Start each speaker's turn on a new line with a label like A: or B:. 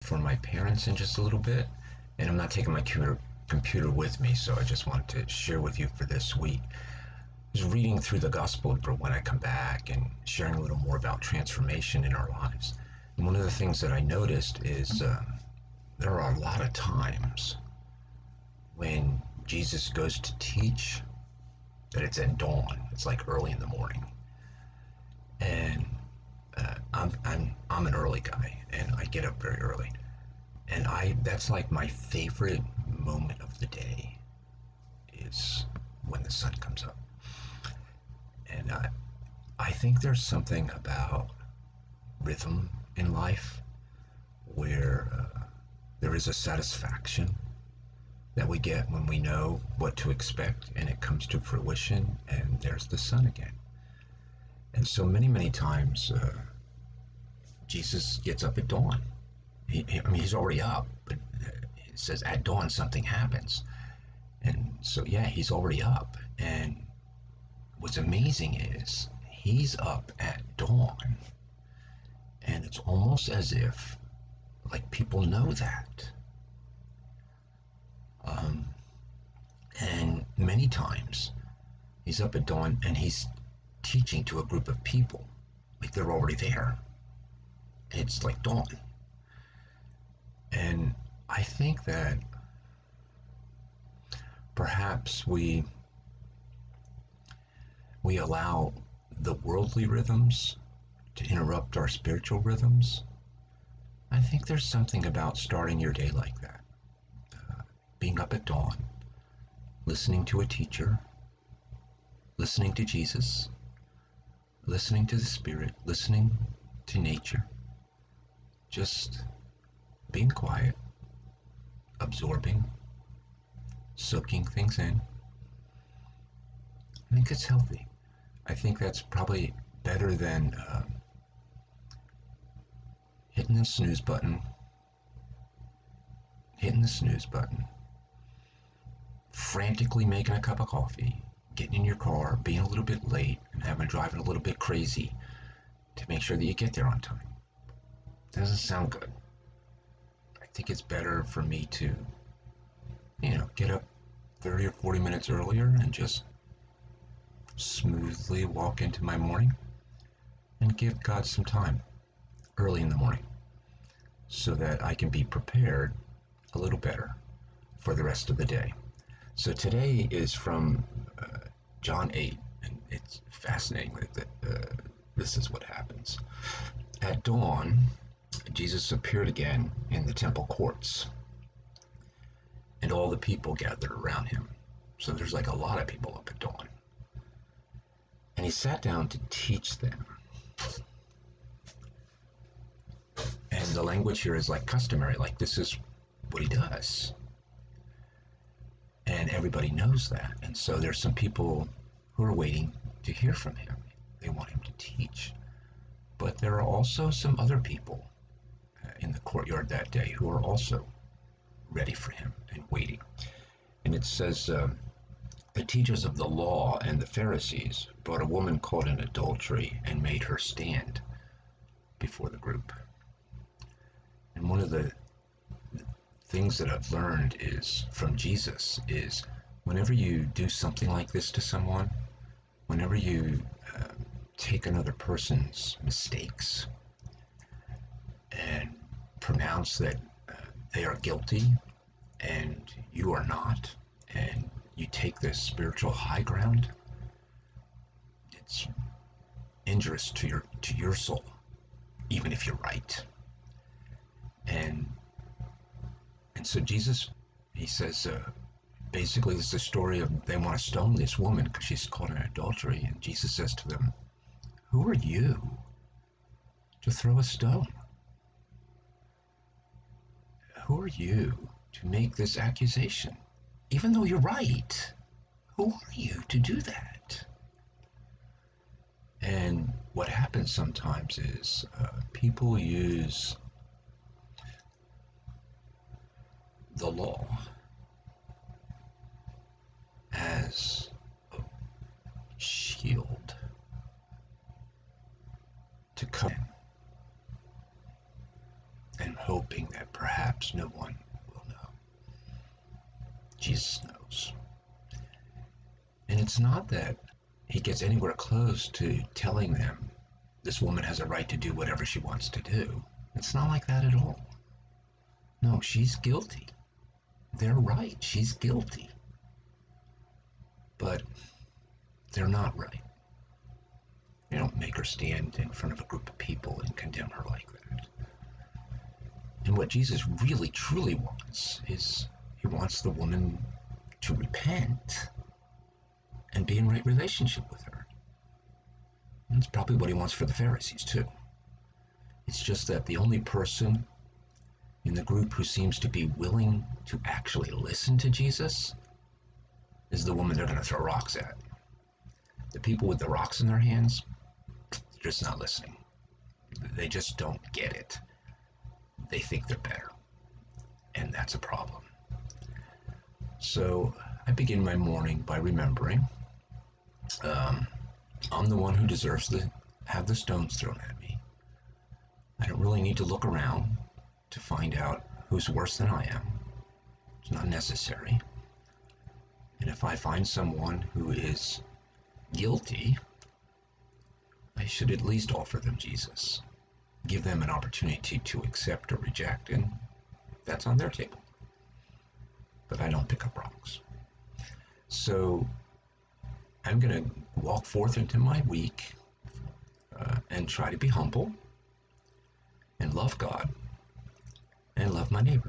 A: for my parents in just a little bit, and I'm not taking my computer with me, so I just wanted to share with you for this week. I was reading through the gospel for when I come back and sharing a little more about transformation in our lives. And one of the things that I noticed is there are a lot of times when Jesus goes to teach that it's at dawn. It's like early in the morning, and I'm an early guy, and I get up very early, and that's like my favorite moment of the day is when the sun comes up. And I think there's something about rhythm in life where there is a satisfaction that we get when we know what to expect and it comes to fruition, and there's the sun again. And so many times Jesus gets up at dawn. He's already up, but it says at dawn something happens. And so, yeah, he's already up. And what's amazing is he's up at dawn. And it's almost as if, like, people know that. And many times he's up at dawn and he's teaching to a group of people. Like, they're already there. It's like dawn. And I think that perhaps we allow the worldly rhythms to interrupt our spiritual rhythms. I think there's something about starting your day like that. Being up at dawn, listening to a teacher, listening to Jesus, listening to the Spirit, listening to nature, just being quiet, absorbing, soaking things in. I think it's healthy. I think that's probably better than hitting the snooze button, frantically making a cup of coffee, getting in your car, being a little bit late, and driving a little bit crazy to make sure that you get there on time. Doesn't sound good. I think it's better for me to, get up 30 or 40 minutes earlier and just smoothly walk into my morning and give God some time early in the morning so that I can be prepared a little better for the rest of the day. So today is from John 8, and it's fascinating that this is what happens. At dawn, Jesus appeared again in the temple courts, and all the people gathered around him. So there's like a lot of people up at dawn. And he sat down to teach them. And the language here is like customary, like this is what he does. And everybody knows that. And so there's some people who are waiting to hear from him. They want him to teach. But there are also some other people in the courtyard that day who are also ready for him and waiting. And it says, the teachers of the law and the Pharisees brought a woman caught in adultery and made her stand before the group. And one of the things that I've learned is from Jesus is whenever you do something like this to someone, whenever you take another person's mistakes and pronounce that they are guilty and you are not, and you take this spiritual high ground, it's injurious to your soul, even if you're right. And so Jesus, he says, basically it's the story of they want to stone this woman because she's caught in adultery, and Jesus says to them, who are you to throw a stone? Who are you to make this accusation? Even though you're right, who are you to do that? And what happens sometimes is people use the law as a shield to come in and hoping that perhaps course, no one will know. Jesus knows. And it's not that he gets anywhere close to telling them this woman has a right to do whatever she wants to do. It's not like that at all. No, she's guilty. They're right. She's guilty. But they're not right. They don't make her stand in front of a group of people and condemn her like that. And what Jesus really, truly wants is he wants the woman to repent and be in right relationship with her. And that's probably what he wants for the Pharisees too. It's just that the only person in the group who seems to be willing to actually listen to Jesus is the woman they're going to throw rocks at. The people with the rocks in their hands, they're just not listening. They just don't get it. They think they're better. And that's a problem. So I begin my morning by remembering I'm the one who deserves to have the stones thrown at me. I don't really need to look around to find out who's worse than I am. It's not necessary. And if I find someone who is guilty, I should at least offer them Jesus. Give them an opportunity to accept or reject, and that's on their table. But I don't pick up rocks. So I'm going to walk forth into my week and try to be humble and love God and love my neighbor.